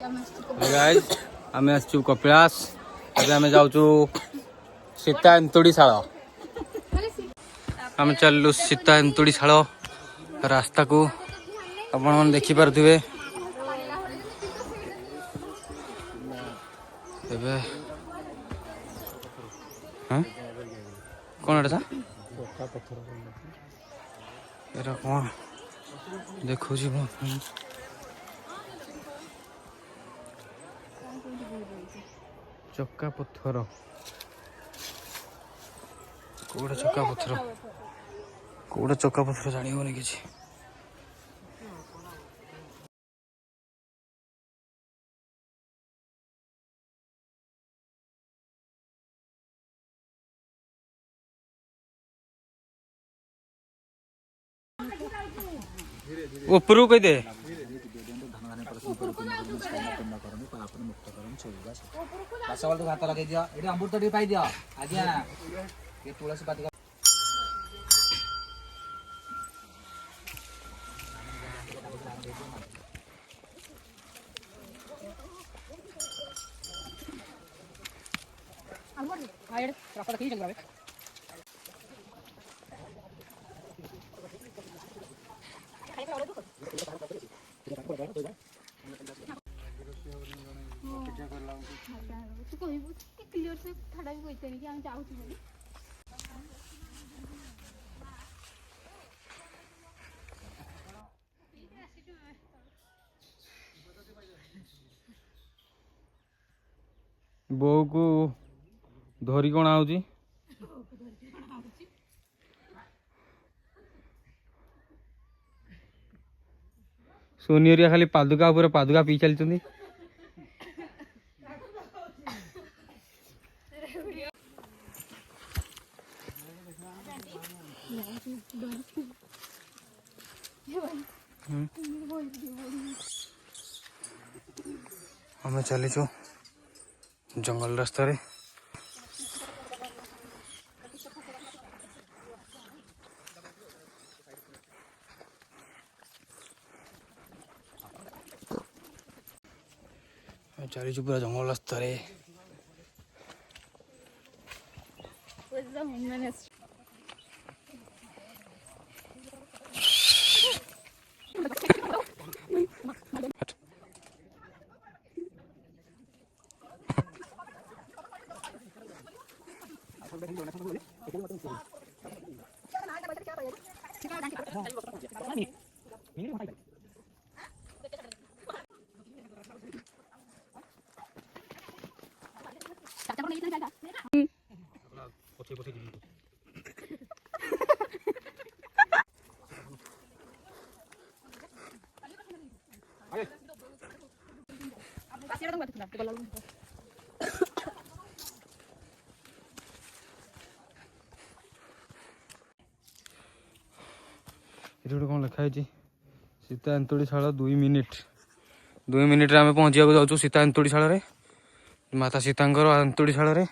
guys आम आसचु कपिलास आम जाऊँ सीता एंतुड़ी शाल आम चलु सीता एंतुड़ी शाल रास्ता को आपण मैंने देखिपे कौन एटा एरा कौन देखो चक्का पत्थर कौड़ा चक्का पत्थर जानी होनी किसी ऊपर कही दे हाथ लगे दिया अमृत पाई दिया आज्ञा तुलसी पाती बो को धरी कौन आउची सोनिया खाली पादुका उपर पादुका पी चलती हमें चलीचु जंगल रास्ता रे चलीचु पूरा जंगल रास्ता रे कौन लिखाई सीता एंतुड़ी शाल 2 मिनिट आम पहुँचा जाऊँ सीता एंतुड़ी शाल माता सीता एंतुड़ी शाल